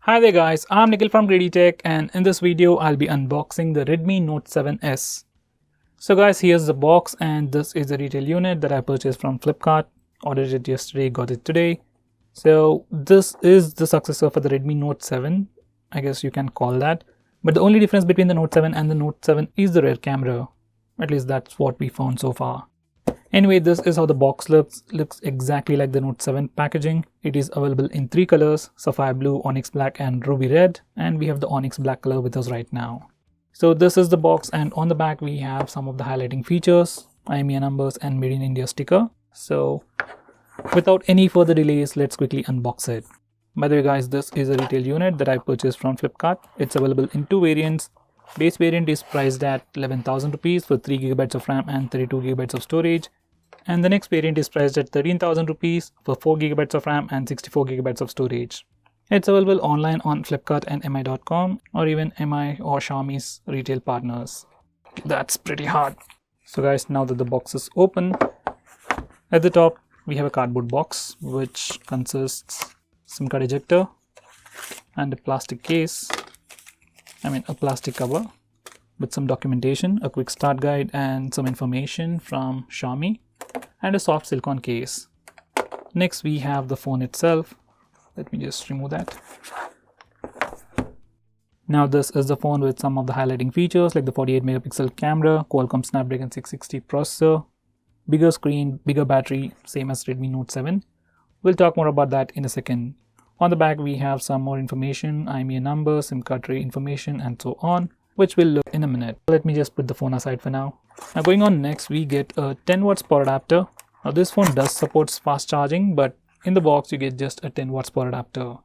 Hi there guys, I'm Nikhil from Greedy Tech, and in this video I'll be unboxing the Redmi Note 7S. So guys, here's the box, and this is the retail unit that I purchased from Flipkart. Ordered it yesterday, got it today. So this is the successor for the Redmi Note 7, I guess you can call that. But the only difference between the Note 7 and the Note 7 is the rear camera. At least that's what we found so far. Anyway, this is how the box looks exactly like the Note 7 packaging. It is available in 3 colors: Sapphire Blue, Onyx Black and Ruby Red, and we have the Onyx Black color with us right now. So this is the box, and on the back we have some of the highlighting features, IMEI numbers and Made in India sticker. So without any further delays, let's quickly unbox it. By the way guys, this is a retail unit that I purchased from Flipkart. It's available in 2 variants. Base variant is priced at 11,000 rupees for 3GB of RAM and 32GB of storage. And the next variant is priced at 13,000 rupees for 4GB of RAM and 64GB of storage. It's available online on Flipkart and mi.com, or even Mi or Xiaomi's retail partners. That's pretty hard. So guys, now that the box is open, at the top we have a cardboard box which consists SIM card ejector and a plastic case, a plastic cover with some documentation, a quick start guide and some information from Xiaomi, and a soft silicone case. Next we have the phone itself. Let me just remove that. Now this is the phone with some of the highlighting features like the 48 megapixel camera, Qualcomm Snapdragon 660 processor, bigger screen, bigger battery, same as Redmi Note 7. We'll talk more about that in a second. On the back we have some more information, IMEI number, SIM card tray information and so on, which we'll look in a minute. Let me just put the phone aside for now. Now going on next, we get a 10 watts power adapter. Now this phone does support fast charging, but in the box you get just a 10 watts power adapter.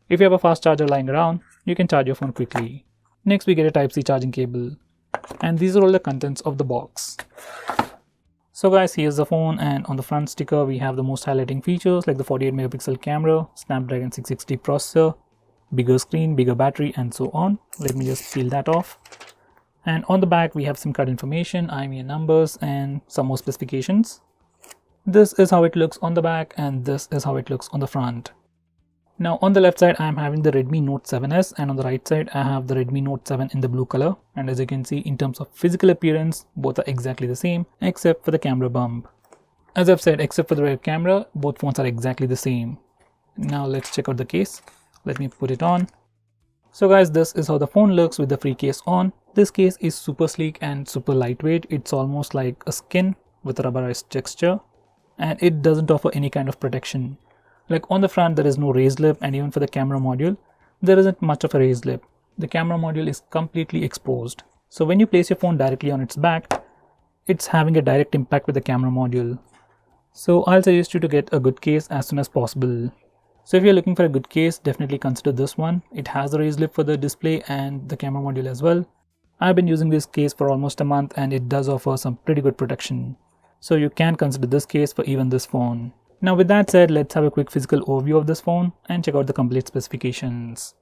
If you have a fast charger lying around, you can charge your phone quickly. Next we get a Type-C charging cable. And these are all the contents of the box. So guys, here's the phone, and on the front sticker we have the most highlighting features like the 48 megapixel camera, Snapdragon 660 processor, bigger screen, bigger battery and so on. Let me just peel that off. And on the back we have SIM card information, IMEI numbers and some more specifications. This is how it looks on the back, and this is how it looks on the front. Now on the left side I am having the Redmi Note 7S, and on the right side I have the Redmi Note 7 in the blue color. And as you can see, in terms of physical appearance, both are exactly the same except for the camera bump. As I've said, except for the rear camera, both phones are exactly the same. Now let's check out the case. Let me put it on. So guys, this is how the phone looks with the free case on. This case is super sleek and super lightweight. It's almost like a skin with a rubberized texture, and it doesn't offer any kind of protection. Like on the front there is no raised lip, and even for the camera module there isn't much of a raised lip. The camera module is completely exposed. So when you place your phone directly on its back, it's having a direct impact with the camera module. So I'll suggest you to get a good case as soon as possible. So if you're looking for a good case, definitely consider this one. It has a raised lip for the display and the camera module as well. I've been using this case for almost a month, and it does offer some pretty good protection. So you can consider this case for even this phone. Now with that said, let's have a quick physical overview of this phone and check out the complete specifications.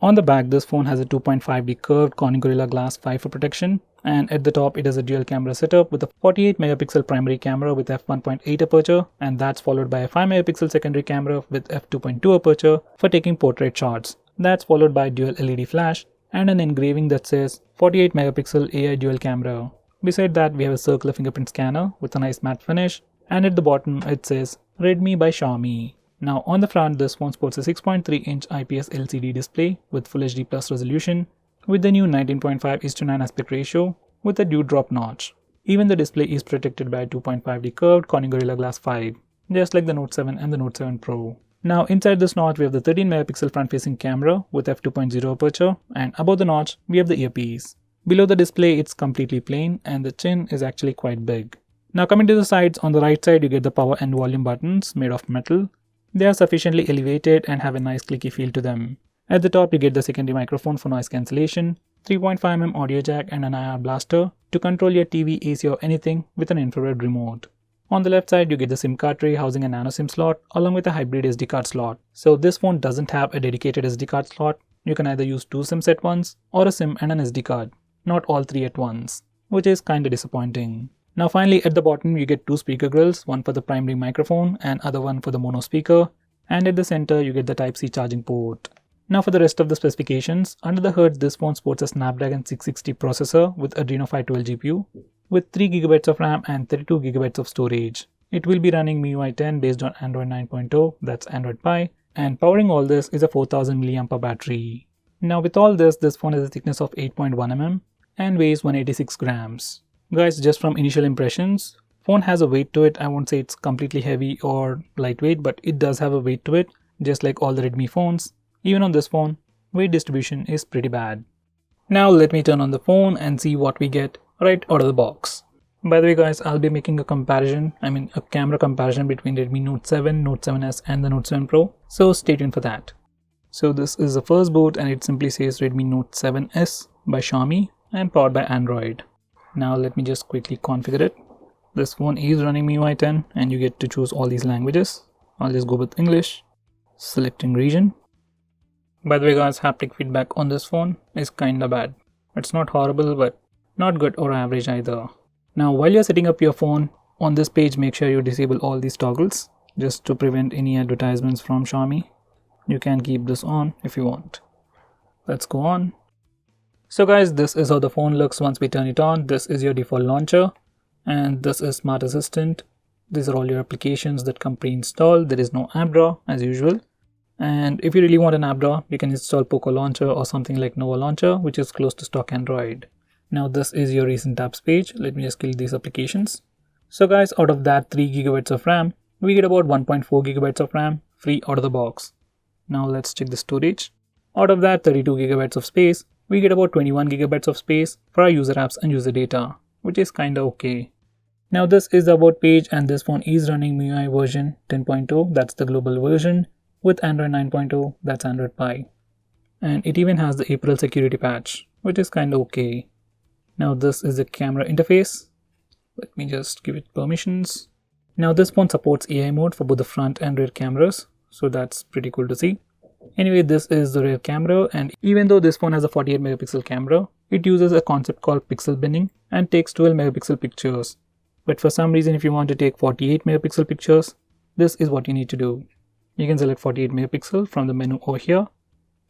On the back, this phone has a 2.5D curved Corning Gorilla Glass 5 for protection, and at the top it has a dual camera setup with a 48 megapixel primary camera with f1.8 aperture, and that's followed by a 5 megapixel secondary camera with f2.2 aperture for taking portrait shots. That's followed by dual LED flash and an engraving that says 48 megapixel AI dual camera. Beside that we have a circular fingerprint scanner with a nice matte finish, and at the bottom it says Redmi by Xiaomi. Now on the front, this phone sports a 6.3-inch IPS LCD display with Full HD Plus resolution with the new 19.5:9 aspect ratio with a dewdrop notch. Even the display is protected by a 2.5D curved Corning Gorilla Glass 5, just like the Note 7 and the Note 7 Pro. Now inside this notch we have the 13 megapixel front facing camera with f2.0 aperture, and above the notch we have the earpiece. Below the display it's completely plain, and the chin is actually quite big. Now coming to the sides, on the right side you get the power and volume buttons made of metal. They are sufficiently elevated and have a nice clicky feel to them. At the top you get the secondary microphone for noise cancellation, 3.5mm audio jack and an IR blaster to control your TV, AC or anything with an infrared remote. On the left side you get the SIM card tray housing a nano SIM slot along with a hybrid SD card slot. So this phone doesn't have a dedicated SD card slot. You can either use 2 SIMs at once or a SIM and an SD card, not all 3 at once, which is kinda disappointing. Now finally at the bottom you get 2 speaker grills, one for the primary microphone and other one for the mono speaker, and at the center you get the Type-C charging port. Now for the rest of the specifications, under the hood this phone sports a Snapdragon 660 processor with Adreno 512 GPU with 3GB of RAM and 32GB of storage. It will be running MIUI 10 based on Android 9.0, that's Android Pie, and powering all this is a 4000 mAh battery. Now with all this phone has a thickness of 8.1 mm and weighs 186 grams. Guys, just from initial impressions, phone has a weight to it. I won't say it's completely heavy or lightweight, but it does have a weight to it, just like all the Redmi phones. Even on this phone, weight distribution is pretty bad. Now let me turn on the phone and see what we get right out of the box. By the way guys, I'll be making a camera comparison between Redmi Note 7, Note 7S and the Note 7 Pro, so stay tuned for that. So this is the first boot and it simply says Redmi Note 7S by Xiaomi and powered by Android. Now let me just quickly configure it. This phone is running MIUI 10 and you get to choose all these languages. I'll just go with English, selecting region. By the way guys, haptic feedback on this phone is kinda bad. It's not horrible but not good or average either. Now while you're setting up your phone, on this page make sure you disable all these toggles just to prevent any advertisements from Xiaomi. You can keep this on if you want. Let's go on. So guys, this is how the phone looks once we turn it on. This is your default launcher and this is Smart Assistant. These are all your applications that come pre-installed. There is no app drawer as usual. And if you really want an app drawer, you can install Poco Launcher or something like Nova Launcher, which is close to stock Android. Now this is your recent apps page. Let me just kill these applications. So guys, out of that 3GB of RAM, we get about 1.4GB of RAM free out of the box. Now let's check the storage. Out of that 32GB of space, we get about 21GB of space for our user apps and user data, which is kinda okay. Now this is the about page and this phone is running MIUI version 10.0, that's the global version, with Android 9.0, that's Android Pie. And it even has the April security patch, which is kinda okay. Now this is the camera interface. Let me just give it permissions. Now this phone supports AI mode for both the front and rear cameras, so that's pretty cool to see. Anyway, this is the rear camera, and even though this phone has a 48 megapixel camera, it uses a concept called pixel binning and takes 12 megapixel pictures. But for some reason, if you want to take 48 megapixel pictures, this is what you need to do. You can select 48 megapixel from the menu over here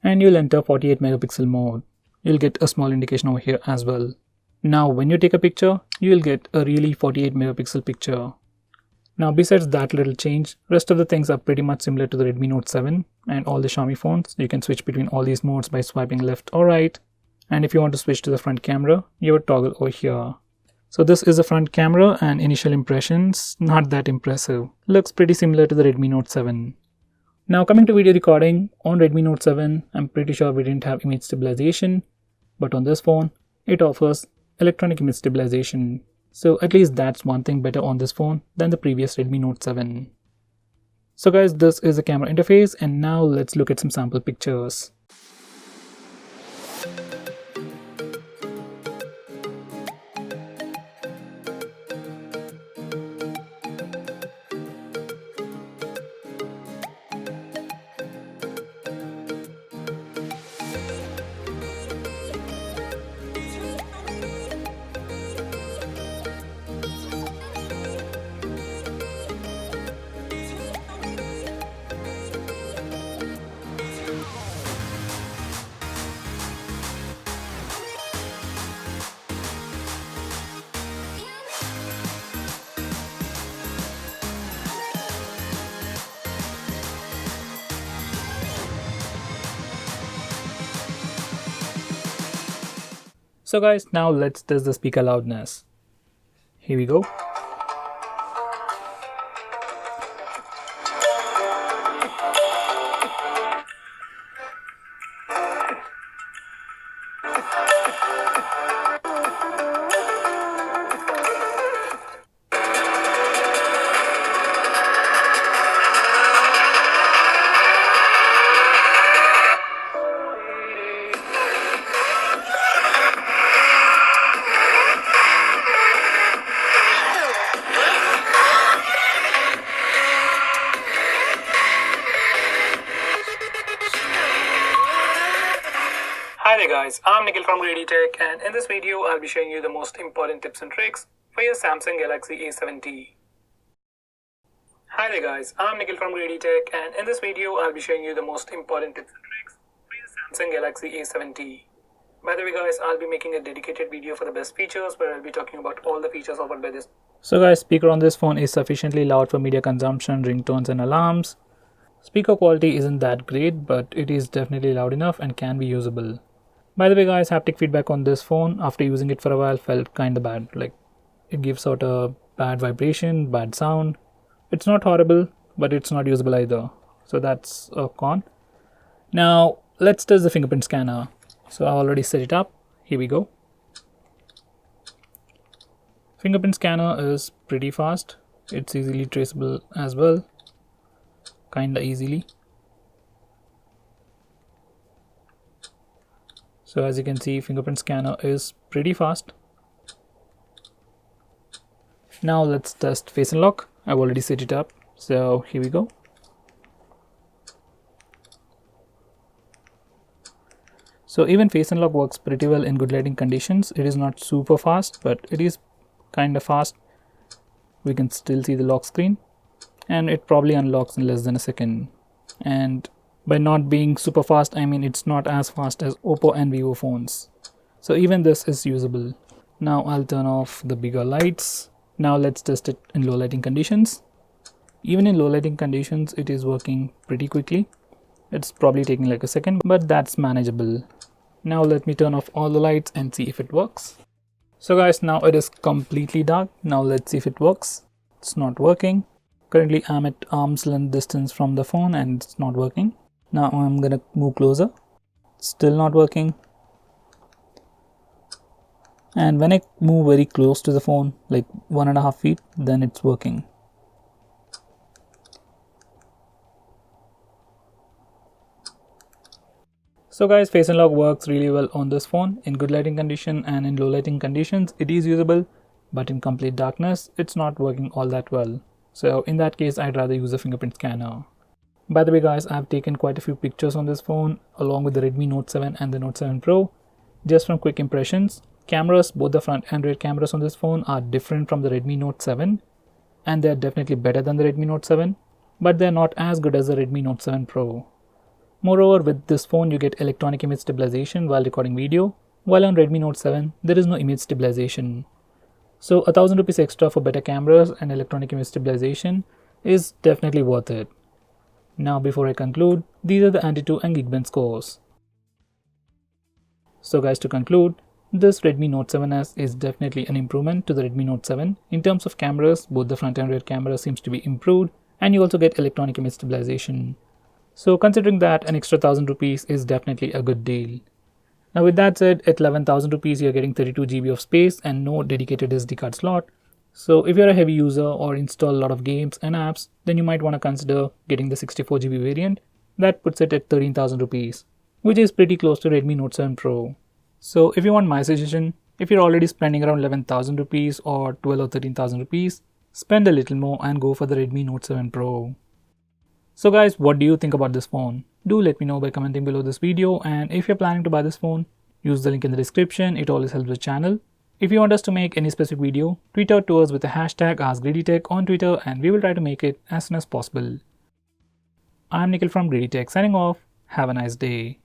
and you'll enter 48 megapixel mode. You'll get a small indication over here as well. Now when you take a picture, you'll get a really 48 megapixel picture. Now besides that little change, rest of the things are pretty much similar to the Redmi Note 7 and all the Xiaomi phones. You can switch between all these modes by swiping left or right. And if you want to switch to the front camera, you have a toggle over here. So this is the front camera and initial impressions, not that impressive. Looks pretty similar to the Redmi Note 7. Now coming to video recording, on Redmi Note 7, I'm pretty sure we didn't have image stabilization, but on this phone, it offers electronic image stabilization. So at least that's one thing better on this phone than the previous Redmi Note 7. So guys, this is the camera interface and now let's look at some sample pictures. So guys, now let's test the speaker loudness. Here we go. Hi there guys, I'm Nikhil from Grady Tech, and in this video I'll be showing you the most important tips and tricks for your Samsung Galaxy A70. Hi there guys, I'm Nikhil from Grady Tech, and in this video I'll be showing you the most important tips and tricks for your Samsung Galaxy A70. By the way guys, I'll be making a dedicated video for the best features where I'll be talking about all the features offered by this. So guys, speaker on this phone is sufficiently loud for media consumption, ringtones and alarms. Speaker quality isn't that great, but it is definitely loud enough and can be usable. By the way guys, haptic feedback on this phone after using it for a while felt kinda bad. Like, it gives out a bad vibration, bad sound. It's not horrible, but it's not usable either. So that's a con. Now let's test the fingerprint scanner. So I already set it up. Here we go. Fingerprint scanner is pretty fast. It's easily traceable as well. Kinda easily. So as you can see, fingerprint scanner is pretty fast. Now let's test face unlock. I've already set it up. So here we go. So even face unlock works pretty well in good lighting conditions. It is not super fast, but it is kind of fast. We can still see the lock screen and it probably unlocks in less than a second. And by not being super fast, I mean it's not as fast as Oppo and Vivo phones. So even this is usable. Now I'll turn off the bigger lights. Now let's test it in low lighting conditions. Even in low lighting conditions, it is working pretty quickly. It's probably taking like a second, but that's manageable. Now let me turn off all the lights and see if it works. So guys, now it is completely dark. Now let's see if it works. It's not working. Currently I'm at arm's length distance from the phone and it's not working. Now I'm gonna move closer. Still not working. And when I move very close to the phone, like 1.5 feet, then it's working. So guys, face unlock works really well on this phone. In good lighting condition and in low lighting conditions, it is usable, but in complete darkness, it's not working all that well. So in that case, I'd rather use a fingerprint scanner. By the way guys, I've taken quite a few pictures on this phone along with the Redmi Note 7 and the Note 7 Pro. Just from quick impressions, cameras, both the front and rear cameras on this phone are different from the Redmi Note 7, and they're definitely better than the Redmi Note 7, but they're not as good as the Redmi Note 7 Pro. Moreover, with this phone you get electronic image stabilization while recording video, while on Redmi Note 7 there is no image stabilization. So 1000 rupees extra for better cameras and electronic image stabilization is definitely worth it. Now before I conclude, these are the Antutu and Geekbench scores. So guys, to conclude, this Redmi Note 7S is definitely an improvement to the Redmi Note 7. In terms of cameras, both the front and rear camera seems to be improved, and you also get electronic image stabilization. So considering that, an extra 1000 rupees is definitely a good deal. Now with that said, at 11,000 rupees you're getting 32 GB of space and no dedicated SD card slot. So if you're a heavy user or install a lot of games and apps, then you might want to consider getting the 64 GB variant. That puts it at 13,000 rupees, which is pretty close to Redmi Note 7 Pro. So if you want my suggestion, if you're already spending around 11,000 rupees or 12 or 13,000 rupees, spend a little more and go for the Redmi Note 7 Pro. So guys, what do you think about this phone? Do let me know by commenting below this video, and if you're planning to buy this phone, use the link in the description. It always helps the channel. If you want us to make any specific video, tweet out to us with the hashtag AskGreedyTech on Twitter and we will try to make it as soon as possible. I'm Nikhil from GreedyTech signing off. Have a nice day.